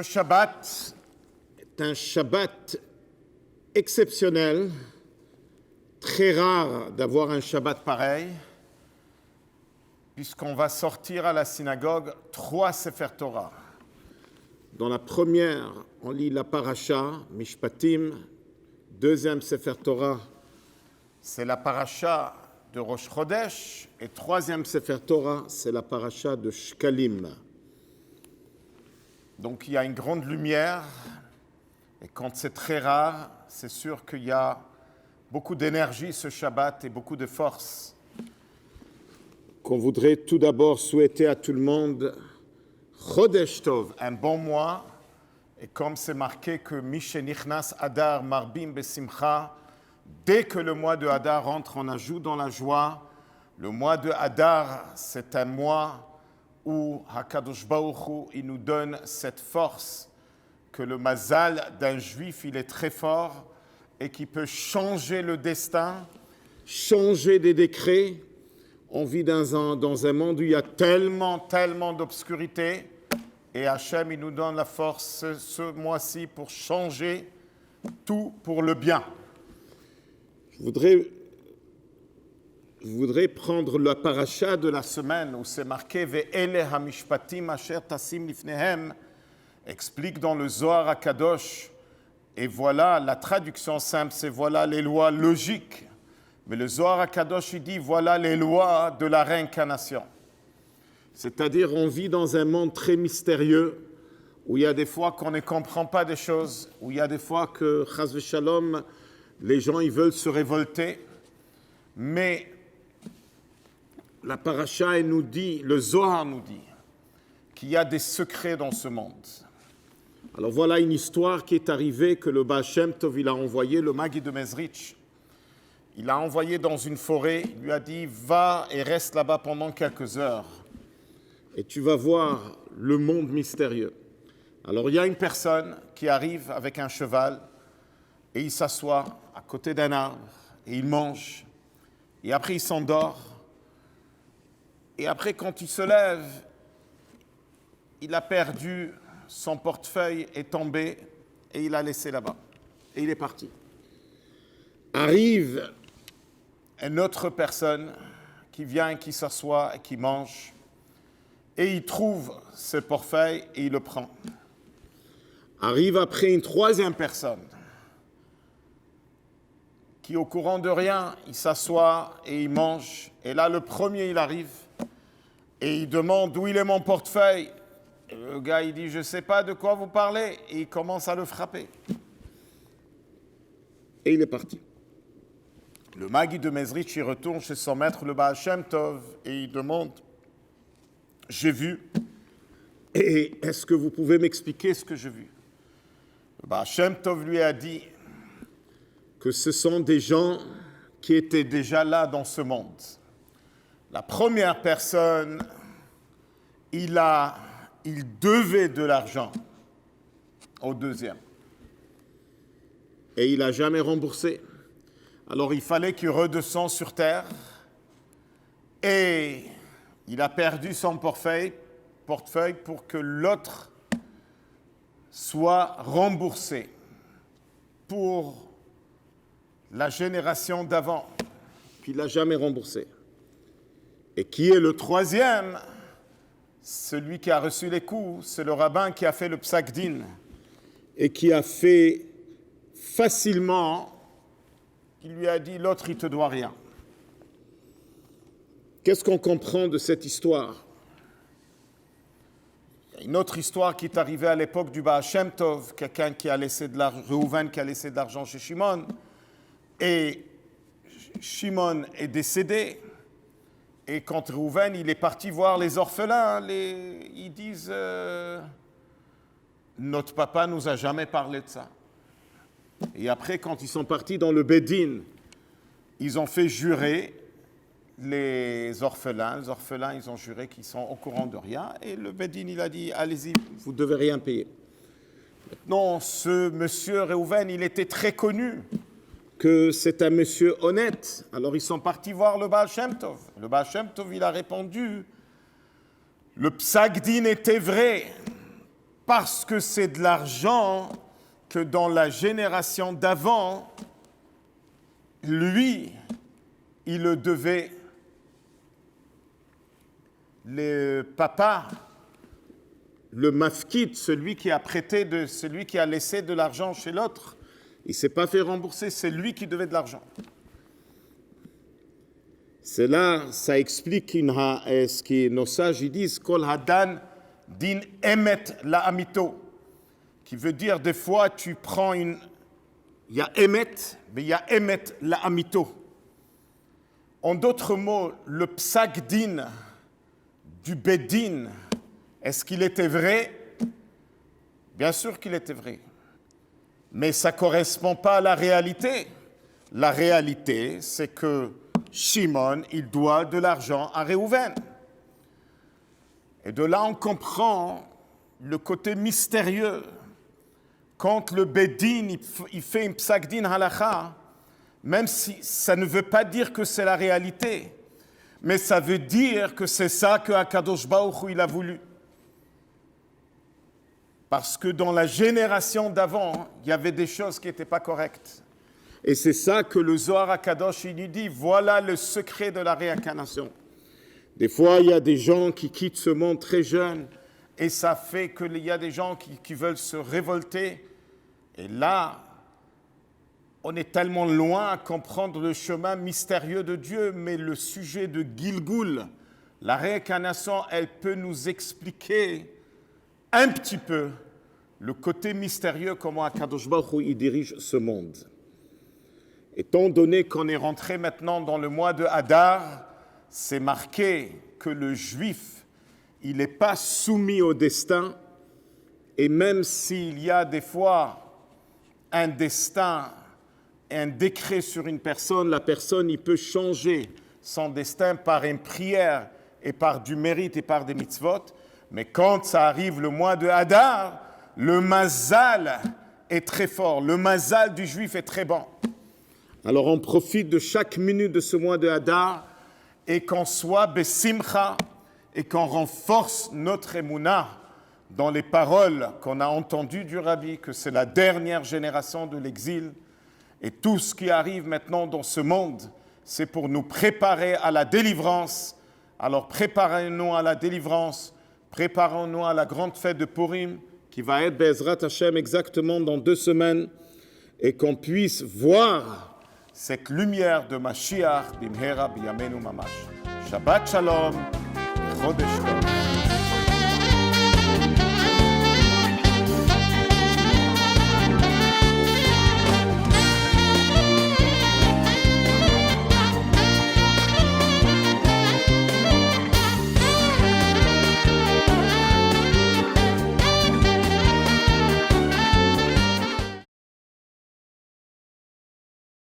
Shabbat est un Shabbat exceptionnel, très rare d'avoir un Shabbat pareil, puisqu'on va sortir à la synagogue 3 Sefer Torah. Dans la première, on lit la Parasha, Mishpatim. Deuxième Sefer Torah, c'est la Parasha de Rosh Chodesh. Et troisième Sefer Torah, c'est la Parasha de Shkalim. Donc il y a une grande lumière. Et quand c'est très rare, c'est sûr qu'il y a beaucoup d'énergie ce Shabbat et beaucoup de force. Qu'on voudrait tout d'abord souhaiter à tout le monde Chodesh Tov, un bon mois. Et comme c'est marqué que Mishenichnas Adar Marbim Besimcha, dès que le mois de Adar rentre, on ajoute dans la joie. Le mois de Adar, c'est un mois où Hakadosh Baruch Hu, il nous donne cette force que le mazal d'un juif, il est très fort et qui peut changer le destin, changer des décrets. On vit dans un monde où il y a tellement d'obscurité. Et Hachem, il nous donne la force ce mois-ci pour changer tout pour le bien. Je voudrais prendre la paracha de la semaine où c'est marqué « Ve'ele hamishpatim asher tasim lifnehem » explique dans le Zohar HaKadosh. Et voilà, la traduction simple, c'est « voilà les lois logiques ». Mais le Zohar HaKadosh, il dit « voilà les lois de la réincarnation ». C'est-à-dire, on vit dans un monde très mystérieux, où il y a des fois qu'on ne comprend pas des choses, où il y a des fois que, chas v'shalom, les gens ils veulent se révolter. Mais la paracha elle nous dit, le Zohar nous dit, qu'il y a des secrets dans ce monde. Alors voilà une histoire qui est arrivée, que le Baal Shem Tov il a envoyé, le Magi de Mezrich. Il l'a envoyé dans une forêt, il lui a dit, va et reste là-bas pendant quelques heures. Et tu vas voir le monde mystérieux. Alors il y a une personne qui arrive avec un cheval et il s'assoit à côté d'un arbre et il mange. Et après il s'endort. Et après quand il se lève, il a perdu, son portefeuille est tombé et il l'a laissé là-bas. Et il est parti. Arrive une autre personne qui vient, qui s'assoit et qui mange. Et il trouve ce portefeuille et il le prend. Arrive après une troisième personne qui, au courant de rien, il s'assoit et il mange. Et là, le premier, il arrive et il demande où il est mon portefeuille. Et le gars, il dit, je ne sais pas de quoi vous parlez. Et il commence à le frapper. Et il est parti. Le Magi de Mezrich, il retourne chez son maître, le Baal Shem Tov, et il demande, j'ai vu, et est-ce que vous pouvez m'expliquer ce que j'ai vu? Le Baal Shem Tov lui a dit que ce sont des gens qui étaient déjà là dans ce monde. La première personne, il devait de l'argent au deuxième. Et il n'a jamais remboursé. Alors il fallait qu'il redescende sur terre et il a perdu son portefeuille pour que l'autre soit remboursé pour la génération d'avant. Puis il n'a jamais remboursé. Et qui est le troisième? Celui qui a reçu les coups, c'est le rabbin qui a fait le psak din et qui a fait facilement, il lui a dit, l'autre il ne te doit rien. Qu'est-ce qu'on comprend de cette histoire? Une autre histoire qui est arrivée à l'époque du Baal Shem Tov, quelqu'un qui a laissé de l'argent, Reuven qui a laissé de l'argent chez Shimon, et Shimon est décédé, et quand Reuven il est parti voir les orphelins, ils disent notre papa nous a jamais parlé de ça. Et après, quand ils sont partis dans le Bédin, ils ont fait jurer les orphelins, ils ont juré qu'ils sont au courant de rien, et le Bédin, il a dit, allez-y, vous ne devez rien payer. Maintenant, ce monsieur Reuven, il était très connu, que c'est un monsieur honnête. Alors, ils sont partis voir le Baal Shem Tov. Le Baal Shem Tov, il a répondu, le psak din était vrai, parce que c'est de l'argent que dans la génération d'avant, lui, il le devait. Le papa, le mafkid, celui qui a prêté, celui qui a laissé de l'argent chez l'autre, il ne s'est pas fait rembourser, c'est lui qui devait de l'argent. C'est là, ça explique ce que nos sages ils disent, Kol hadan din emet la amito, qui veut dire des fois tu prends il y a emet, mais il y a emet la amito. En d'autres mots, le psak din du bedin, est-ce qu'il était vrai? Bien sûr qu'il était vrai. Mais ça ne correspond pas à la réalité. La réalité, c'est que Shimon, il doit de l'argent à Réhouven. Et de là, on comprend le côté mystérieux. Quand le bedin, il fait un psak din halakha, même si ça ne veut pas dire que c'est la réalité, mais ça veut dire que c'est ça que Akadosh Baruch Hu, il a voulu. Parce que dans la génération d'avant, il y avait des choses qui n'étaient pas correctes. Et c'est ça que le Zohar HaKadosh, il nous dit, voilà le secret de la réincarnation. Des fois, il y a des gens qui quittent ce monde très jeunes, et ça fait qu'il y a des gens qui veulent se révolter. Et là, on est tellement loin à comprendre le chemin mystérieux de Dieu, mais le sujet de Gilgul, la réincarnation, elle peut nous expliquer un petit peu le côté mystérieux, comment Akadosh Baruch Hu, il dirige ce monde. Étant donné qu'on est rentré maintenant dans le mois de Hadar, c'est marqué que le juif, il n'est pas soumis au destin, et même s'il y a des fois un destin, un décret sur une personne, la personne, il peut changer son destin par une prière et par du mérite et par des mitzvot. Mais quand ça arrive le mois de Hadar, le mazal est très fort. Le mazal du juif est très bon. Alors on profite de chaque minute de ce mois de Hadar et qu'on soit besimcha et qu'on renforce notre émouna dans les paroles qu'on a entendues du Rabbi, que c'est la dernière génération de l'exil. Et tout ce qui arrive maintenant dans ce monde, c'est pour nous préparer à la délivrance. Alors préparez-nous à la délivrance, préparons-nous à la grande fête de Purim, qui va être Be'ezrat Hashem exactement dans 2 semaines, et qu'on puisse voir cette lumière de Mashiach, Bimhera B'Yameinu Mamash. Shabbat Shalom, Chodesh Tov.